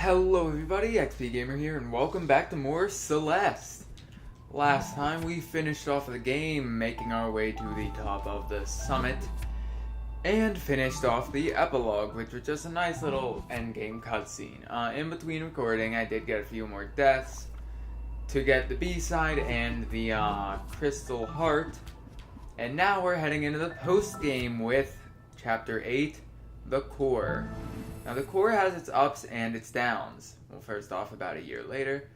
Hello everybody, XP Gamer here, and welcome back to more Celeste. Last time we finished off the game, making our way to the top of the summit, and finished off the epilogue, which was just a nice little endgame cutscene. In between recording, I did get a few more deaths to get the B-side and the crystal heart, and now we're heading into the post-game with Chapter 8, The Core. Now, the core has its ups and its downs. Well, first off, about a year later.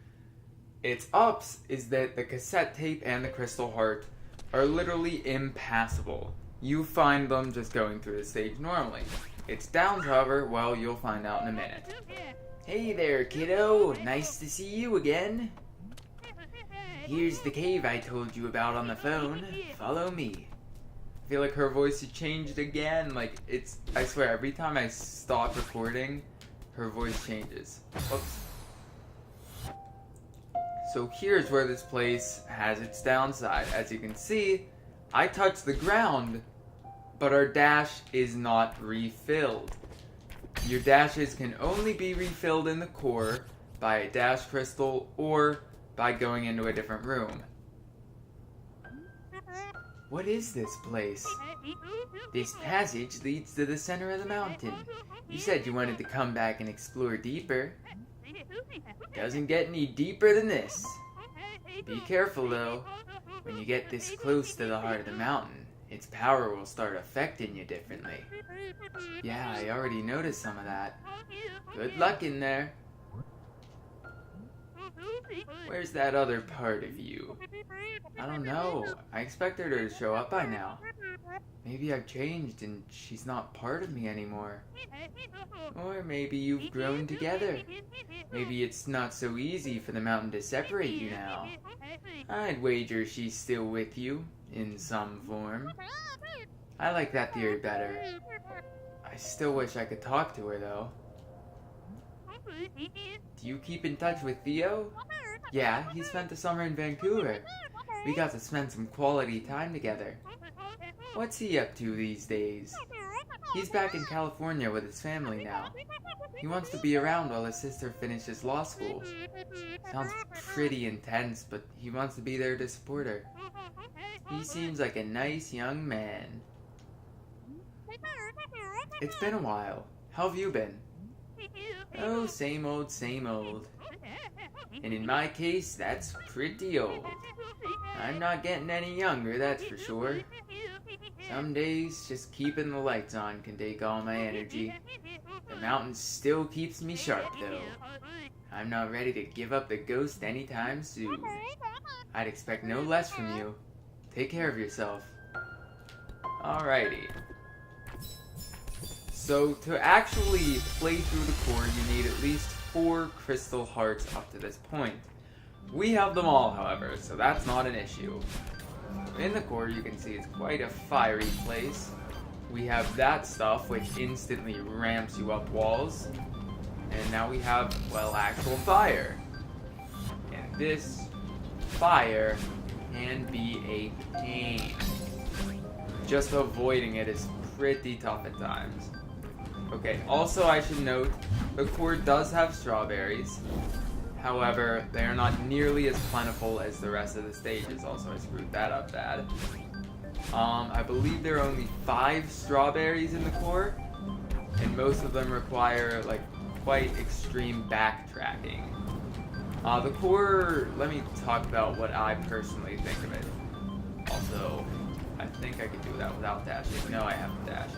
Its ups is that the cassette tape and the crystal heart are literally impassable. You find them just going through the stage normally. Its downs, however, well, you'll find out in a minute. Hey there, kiddo. Nice to see you again. Here's the cave I told you about on the phone. Follow me. I feel like her voice had changed again. Like, I swear, every time I stop recording, her voice changes. Whoops. So here's where this place has its downside. As you can see, I touched the ground, but our dash is not refilled. Your dashes can only be refilled in the core by a dash crystal or by going into a different room. What is this place? This passage leads to the center of the mountain. You said you wanted to come back and explore deeper. Doesn't get any deeper than this. Be careful though. When you get this close to the heart of the mountain, its power will start affecting you differently. Yeah, I already noticed some of that. Good luck in there. Where's that other part of you? I don't know. I expected her to show up by now. Maybe I've changed and she's not part of me anymore. Or maybe you've grown together. Maybe it's not so easy for the mountain to separate you now. I'd wager she's still with you, in some form. I like that theory better. I still wish I could talk to her though. Do you keep in touch with Theo? Yeah, he spent the summer in Vancouver. We got to spend some quality time together. What's he up to these days? He's back in California with his family now. He wants to be around while his sister finishes law school. Sounds pretty intense, but he wants to be there to support her. He seems like a nice young man. It's been a while. How have you been? Oh, same old, same old. And in my case, that's pretty old. I'm not getting any younger, that's for sure. Some days, just keeping the lights on can take all my energy. The mountain still keeps me sharp, though. I'm not ready to give up the ghost anytime soon. I'd expect no less from you. Take care of yourself. Alrighty. So, to actually play through the core, you need at least 4 crystal hearts up to this point. We have them all, however, so that's not an issue. In the core, you can see it's quite a fiery place. We have that stuff, which instantly ramps you up walls. And now we have, well, actual fire. And this fire can be a pain. Just avoiding it is pretty tough at times. Okay, also I should note, the core does have strawberries. However, they are not nearly as plentiful as the rest of the stages. Also, I screwed that up bad. I believe there are only 5 strawberries in the core, and most of them require, like, quite extreme backtracking. The core, let me talk about what I personally think of it. Also, I think I could do that without dashing. No, I have to dash.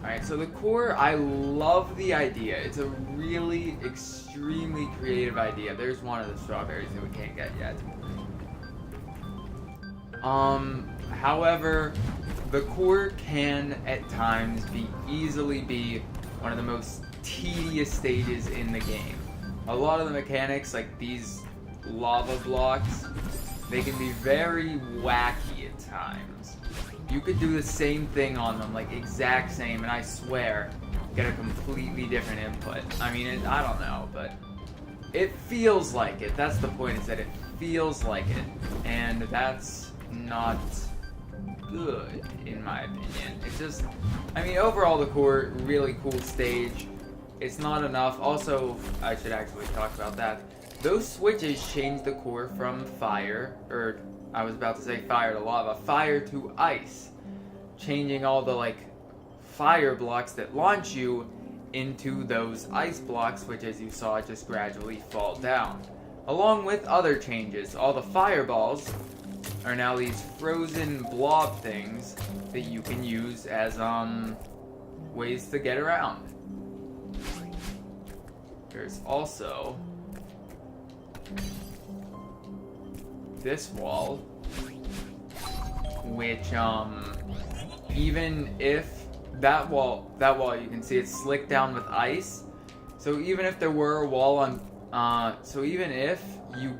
Alright, so the core, I love the idea. It's a really extremely creative idea. There's one of the strawberries that we can't get yet. However, the core can, at times, easily be one of the most tedious stages in the game. A lot of the mechanics, like these lava blocks, they can be very wacky at times. You could do the same thing on them, like exact same, and I swear, get a completely different input. I mean, I don't know, but it feels like it. That's the point, is that it feels like it. And that's not good, in my opinion. It's just, I mean, overall the core, really cool stage. it's not enough. Also, I should actually talk about that. Those switches change the core from fire, or I was about to say fire to lava, fire to ice. Changing all the, like, fire blocks that launch you into those ice blocks, which, as you saw, just gradually fall down. Along with other changes, all the fireballs are now these frozen blob things that you can use as, ways to get around. There's also this wall, which, even if that wall, you can see it's slicked down with ice. So even if there were a wall on, so even if you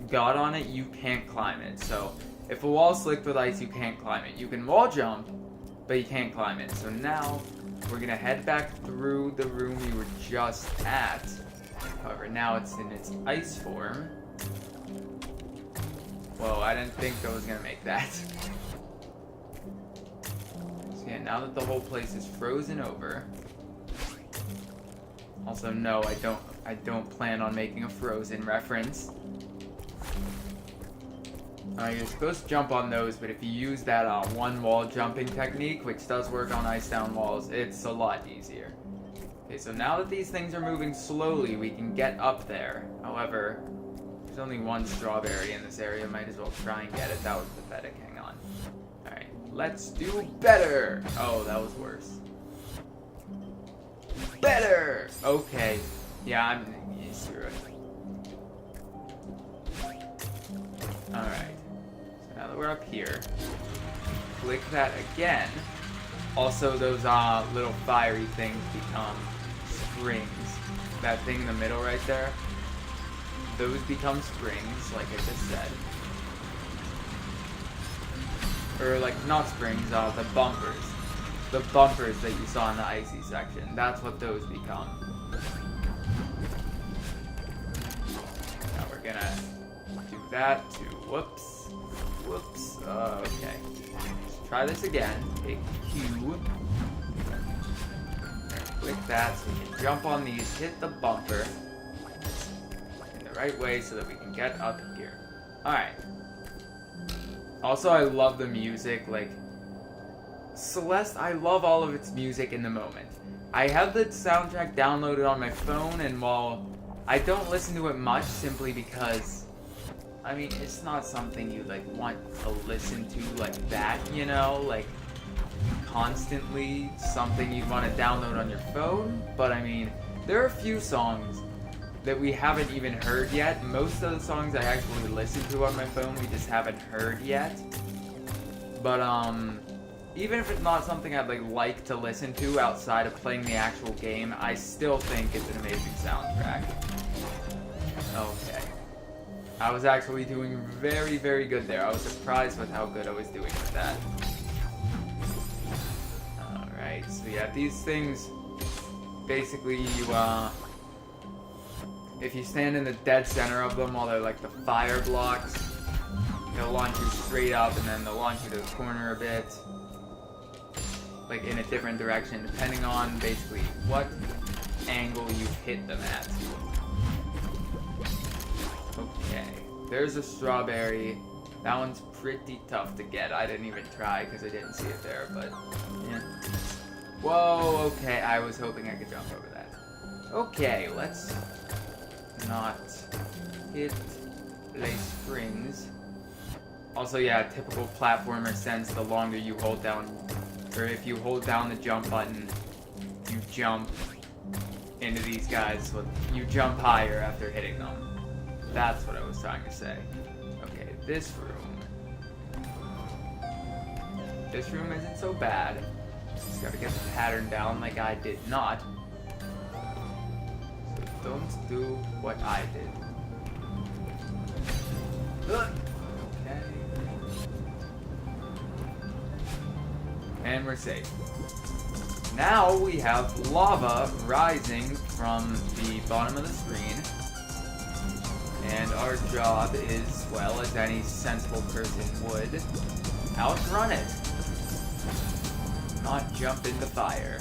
got on it, you can't climb it. So if a wall's slicked with ice, you can't climb it. You can wall jump, but you can't climb it. So now we're gonna head back through the room we were just at. However, now it's in its ice form. Whoa, I didn't think I was gonna make that. So yeah, now that the whole place is frozen over. Also, no, I don't plan on making a Frozen reference. You're supposed to jump on those, but if you use that one wall jumping technique, which does work on ice down walls, it's a lot easier. Okay, so now that these things are moving slowly, we can get up there. However, there's only one strawberry in this area. Might as well try and get it. That was pathetic. Hang on. Alright, let's do better! Oh, that was worse. Better! Okay. Yeah, I'm used to it. Alright. So now that we're up here, click that again. Also, those little fiery things become springs. That thing in the middle right there, those become springs, like I just said. Or, like, not springs, the bumpers. The bumpers that you saw in the icy section. That's what those become. Now we're gonna do that to, whoops. Okay. Let's try this again. Take Q. Click that so we can jump on these, hit the bumper in the right way so that we can get up here. Alright. Also, I love the music, like, Celeste, I love all of its music in the moment. I have the soundtrack downloaded on my phone, and while I don't listen to it much simply because, I mean, it's not something you, like, want to listen to like that, you know? Like, constantly something you'd want to download on your phone. But, I mean, there are a few songs that we haven't even heard yet. Most of the songs I actually listen to on my phone, we just haven't heard yet. But, even if it's not something I'd like to listen to outside of playing the actual game, I still think it's an amazing soundtrack. Okay. I was actually doing very, very good there. I was surprised with how good I was doing with that. Alright, so yeah, these things, basically you, if you stand in the dead center of them while they're like the fire blocks, they'll launch you straight up and then they'll launch you to the corner a bit. Like in a different direction, depending on basically what angle you hit them at. Okay, there's a strawberry. That one's pretty tough to get. I didn't even try because I didn't see it there, but yeah. Whoa, okay, I was hoping I could jump over that. Okay, let's not hit lay springs. Also, yeah, typical platformer sense, the longer you hold down, or if you hold down the jump button, you jump into these guys, so you jump higher after hitting them. That's what I was trying to say. Okay, this room. This room isn't so bad. Just gotta get the pattern down like I did not. So don't do what I did. Okay. And we're safe. Now we have lava rising from the bottom of the screen. And our job is, well, as any sensible person would, outrun it. Not jump into fire.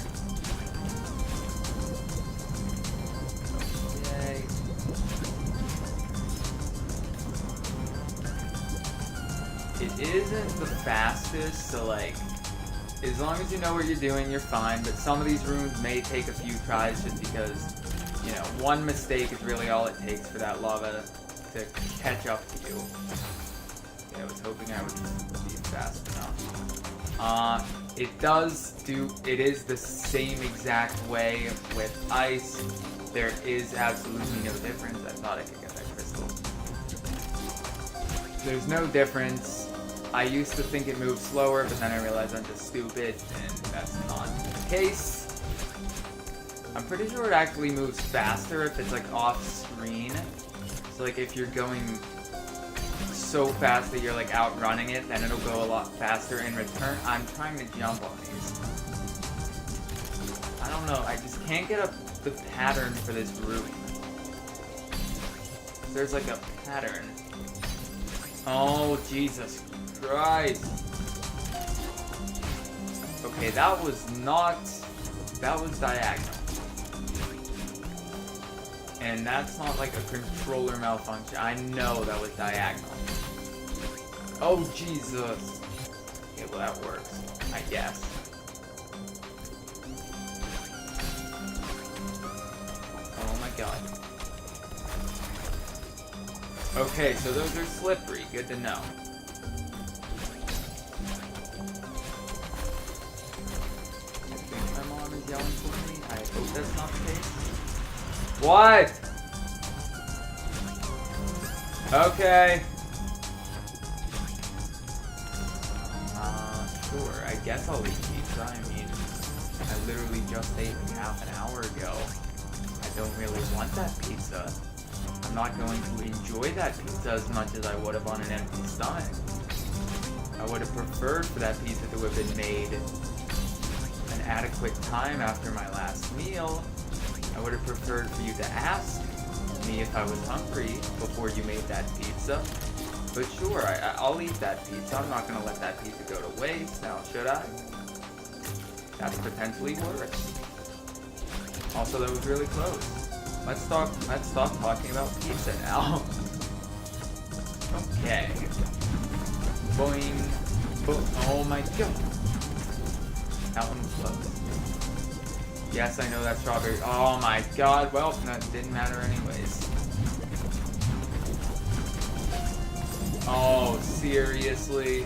isn't the fastest, so like, as long as you know what you're doing, you're fine. But some of these rooms may take a few tries just because, you know, one mistake is really all it takes for that lava to catch up to you. Yeah, I was hoping I would be fast enough. It is the same exact way with ice. There is absolutely no difference. I thought I could get that crystal. There's no difference. I used to think it moved slower, but then I realized I'm just stupid, and that's not the case. I'm pretty sure it actually moves faster if it's like off screen. So like if you're going so fast that you're like outrunning it, then it'll go a lot faster in return. I'm trying to jump on these. I don't know, I just can't get the pattern for this room. There's like a pattern. Oh, Jesus Christ. Okay, that was diagonal. And that's not like a controller malfunction. I know that was diagonal. Oh, Jesus. Okay, well that works, I guess. Oh my god. Okay, so those are slippery. Good to know. I think my mom is yelling for me. I hope that's not the case. What? Okay. Sure. I guess I'll eat pizza. I mean, I literally just ate like half an hour ago. I don't really want that pizza. I'm not going to enjoy that pizza as much as I would have on an empty stomach. I would have preferred for that pizza to have been made an adequate time after my last meal. I would have preferred for you to ask me if I was hungry before you made that pizza. But sure, I'll eat that pizza. I'm not going to let that pizza go to waste now, should I? That's potentially worse. Also, that was really close. Let's stop talking about pizza now. Okay. Boing. Oh my god. That one was close. Yes, I know that's strawberry. Oh my god. Well, that didn't matter anyways. Oh, seriously?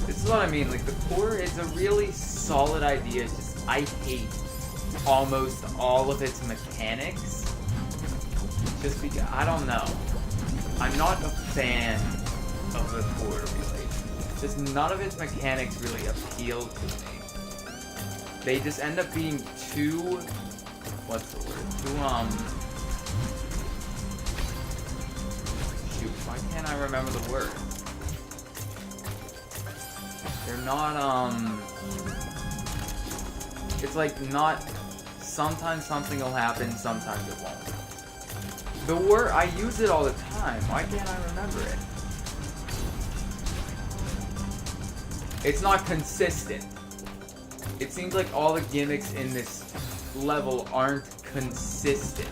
This is what I mean. Like, the core is a really solid idea. It's just, I hate almost all of its mechanics. Just because, I don't know. I'm not a fan of the core, really. Just none of its mechanics really appeal to me. They just end up being too, what's the word? Shoot, why can't I remember the word? They're not, it's like not, sometimes something will happen, sometimes it won't. The word, I use it all the time. Why can't I remember it? It's not consistent. It seems like all the gimmicks in this level aren't consistent.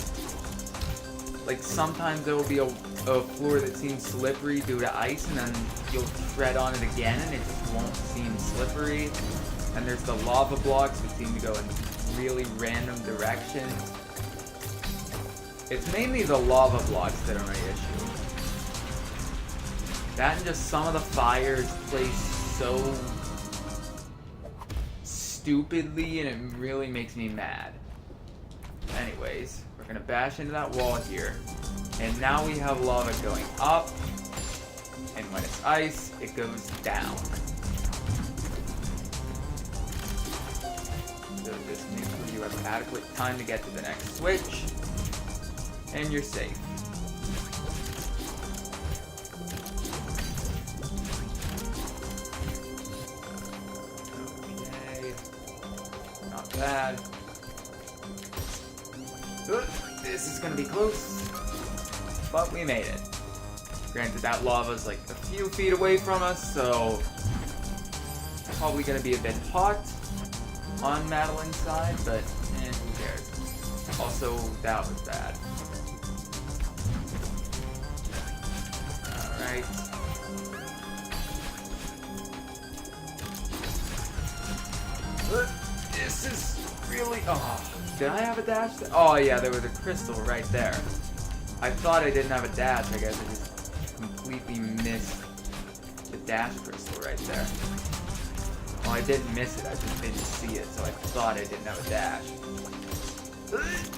Like sometimes there will be a floor that seems slippery due to ice, and then you'll tread on it again and it just won't seem slippery. And there's the lava blocks that seem to go in really random directions. It's mainly the lava blocks that are my issue. That and just some of the fires place so stupidly, and it really makes me mad. Anyways, we're gonna bash into that wall here, and now we have lava going up, and when it's ice, it goes down. So just make sure you have adequate time to get to the next switch, and you're safe. Bad. This is gonna be close, but we made it. Granted, that lava's like a few feet away from us, so probably gonna be a bit hot on Madeline's side, but who cares? Also, that was bad. Alright. This is really... Oh, did I have a dash? Oh yeah, there was a crystal right there. I thought I didn't have a dash. I guess I just completely missed the dash crystal right there. Well, I didn't miss it. I just didn't see it, so I thought I didn't have a dash.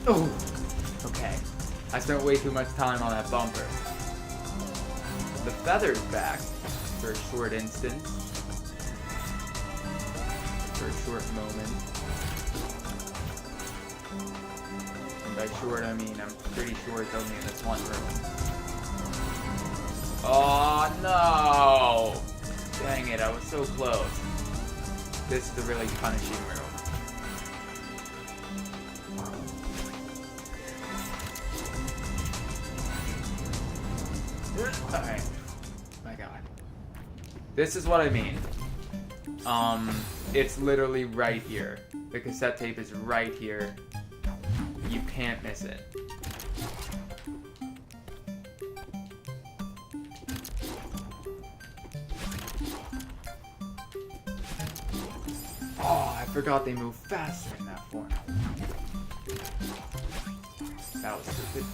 Oh, okay. I spent way too much time on that bumper. The feather's back for a short instant. For a short moment. And by short, I mean I'm pretty sure it's only in this one room. Oh no! Dang it, I was so close. This is a really punishing room. Alright. My god. This is what I mean. It's literally right here. The cassette tape is right here. You can't miss it. Oh, I forgot they move faster in that form. That was stupid.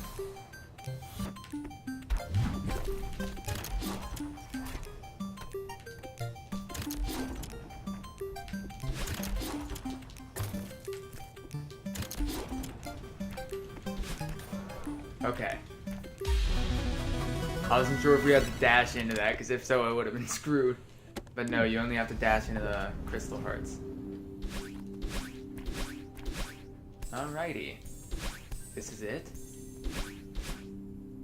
Okay. I wasn't sure if we had to dash into that, because if so, I would have been screwed. But no, you only have to dash into the crystal hearts. Alrighty. This is it?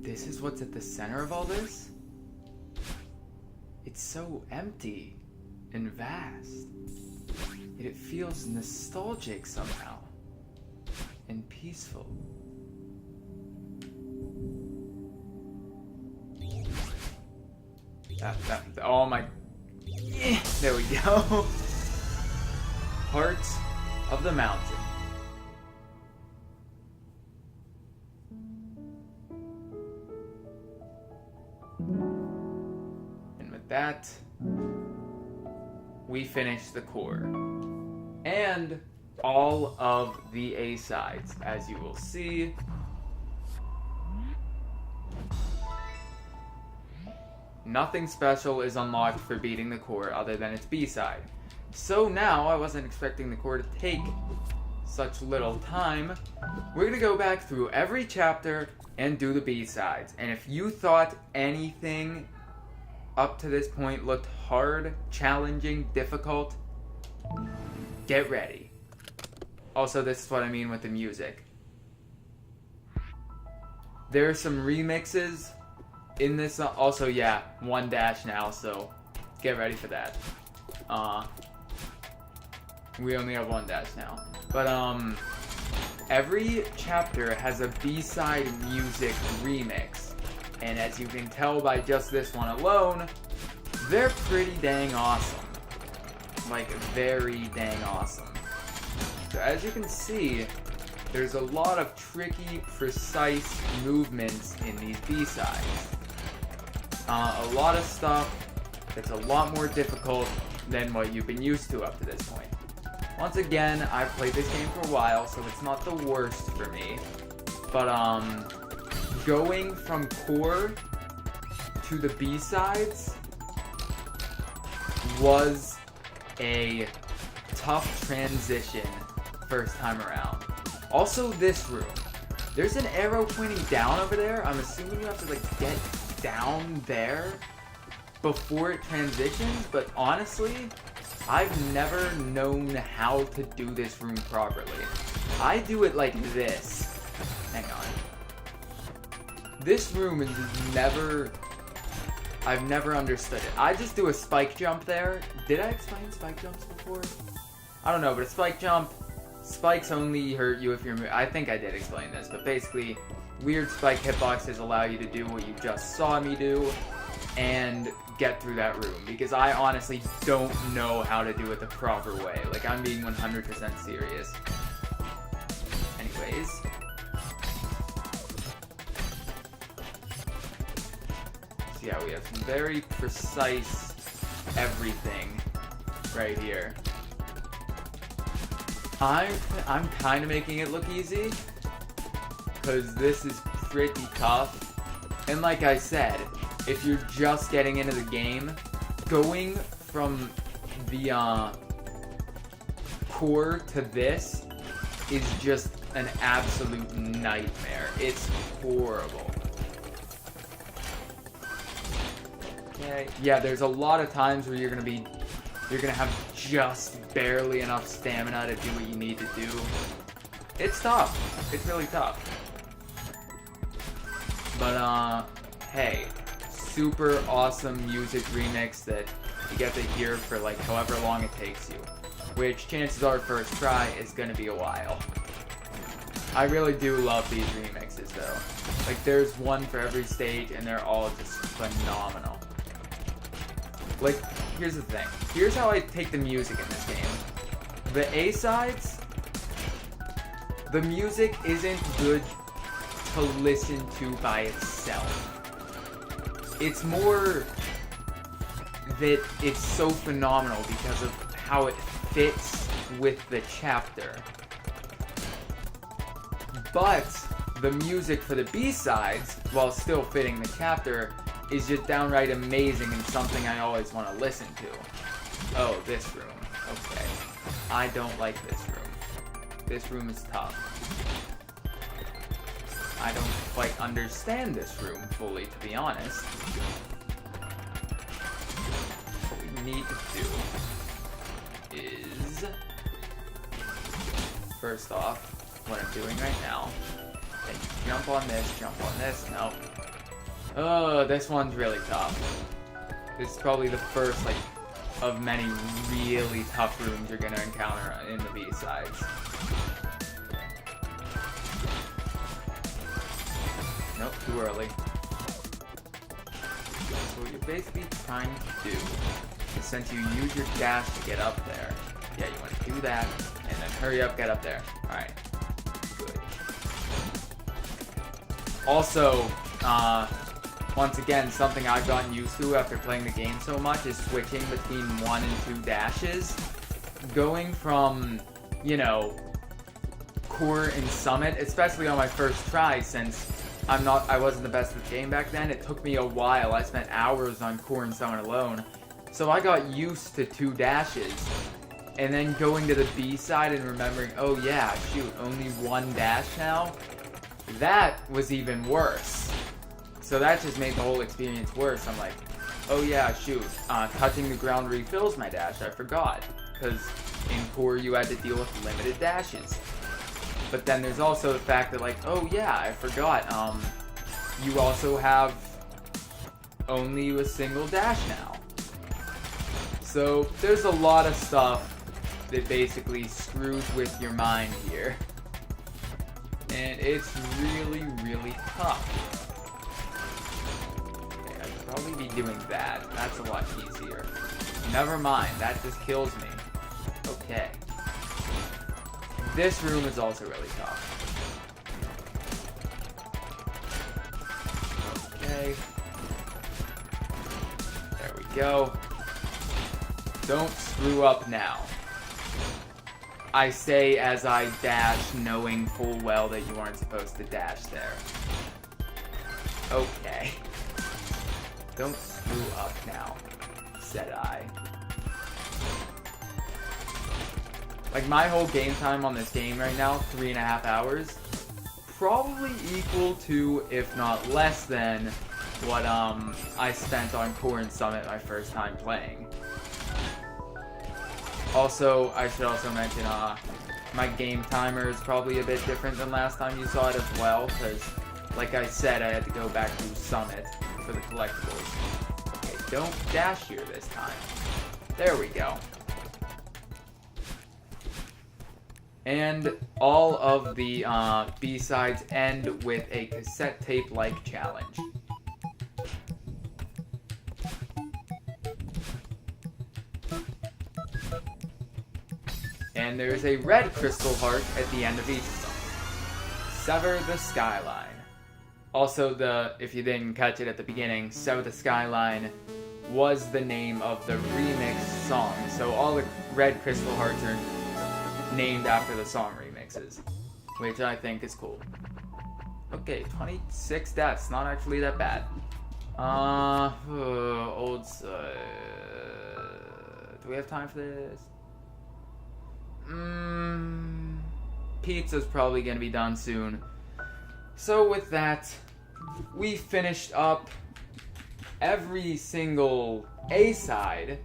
This is what's at the center of all this? It's so empty and vast. Yet it feels nostalgic somehow. And peaceful. Oh my... Yeah, there we go. Heart of the mountain. And with that, we finish the core. And all of the A-sides, as you will see. Nothing special is unlocked for beating the core other than its B-side. So now, I wasn't expecting the core to take such little time. We're gonna go back through every chapter and do the B-sides. And if you thought anything up to this point looked hard, challenging, difficult, get ready. Also, this is what I mean with the music. There are some remixes in this. Also, yeah, one dash now, so get ready for that. We only have one dash now. But, every chapter has a B-side music remix. And as you can tell by just this one alone, they're pretty dang awesome. Like, very dang awesome. So as you can see, there's a lot of tricky, precise movements in these B-sides. A lot of stuff that's a lot more difficult than what you've been used to up to this point. Once again, I've played this game for a while, so it's not the worst for me. But, going from core to the B-sides was a tough transition first time around. Also, this room. There's an arrow pointing down over there. I'm assuming you have to, like, get down there before it transitions, but honestly, I've never known how to do this room properly. I do it like this. Hang on. This room is never... I've never understood it. I just do a spike jump there. Did I explain spike jumps before? I don't know, but a spike jump, spikes only hurt you if you're... I think I did explain this, but basically, weird spike hitboxes allow you to do what you just saw me do and get through that room, because I honestly don't know how to do it the proper way. Like, I'm being 100% serious. Anyways. So yeah, we have some very precise everything right here. I'm kind of making it look easy, because this is pretty tough. And like I said, if you're just getting into the game, going from the core to this is just an absolute nightmare. It's horrible. Okay. Yeah, there's a lot of times where you're gonna have just barely enough stamina to do what you need to do. It's tough. It's really tough. But hey, super awesome music remix that you get to hear for like however long it takes you. Which chances are first try is gonna be a while. I really do love these remixes though. Like there's one for every stage and they're all just phenomenal. Like, here's the thing. Here's how I take the music in this game. The A-sides, the music isn't good to listen to by itself. It's more that it's so phenomenal because of how it fits with the chapter. But the music for the B-sides, while still fitting the chapter, is just downright amazing and something I always want to listen to. Oh, this room. Okay. I don't like this room. This room is tough. I don't quite understand this room fully, to be honest. What we need to do is... First off, what I'm doing right now. Okay, jump on this, no. Oh, this one's really tough. This is probably the first, like, of many really tough rooms you're gonna encounter in the B-sides. Nope, too early. So what you're basically trying to do is, since you use your dash to get up there, yeah, you want to do that, and then hurry up, get up there. Alright. Good. Also, once again, something I've gotten used to after playing the game so much is switching between 1 and 2 dashes. Going from, you know, core and summit, especially on my first try, since I wasn't the best at the game back then. It took me a while. I spent hours on core and summit alone. So I got used to 2 dashes. And then going to the B side and remembering, oh yeah, shoot, only 1 dash now? That was even worse. So that just made the whole experience worse. I'm like, oh yeah, shoot, touching the ground refills my dash, I forgot. Because in core you had to deal with limited dashes. But then there's also the fact that like, oh yeah, I forgot, you also have only a single dash now. So there's a lot of stuff that basically screws with your mind here. And it's really, really tough. Probably be doing that. That's a lot easier. Never mind, that just kills me. Okay. This room is also really tough. Okay. There we go. Don't screw up now. I say as I dash, knowing full well that you aren't supposed to dash there. Okay. Don't screw up now, said I. Like, my whole game time on this game right now, 3.5 hours, probably equal to, if not less than, what I spent on Core and Summit my first time playing. Also, I should also mention, my game timer is probably a bit different than last time you saw it as well, because, like I said, I had to go back to Summit for the collectibles. Okay, don't dash here this time. There we go. And all of the B-sides end with a cassette tape-like challenge. And there's a red crystal heart at the end of each of them. Sever the skyline. Also, if you didn't catch it at the beginning, Set with the Skyline was the name of the remix song. So all the Red Crystal Hearts are named after the song remixes, which I think is cool. Okay, 26 deaths, not actually that bad. Old do we have time for this? Pizza's probably gonna be done soon. So with that, we finished up every single A-side,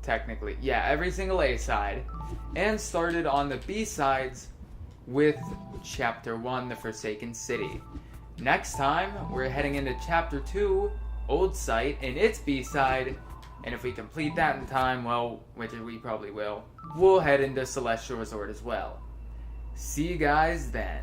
technically. Yeah, every single A-side. And started on the B-sides with Chapter 1, The Forsaken City. Next time, we're heading into Chapter 2, Old Site, and its B-side. And if we complete that in time, well, which we probably will, we'll head into Celestial Resort as well. See you guys then.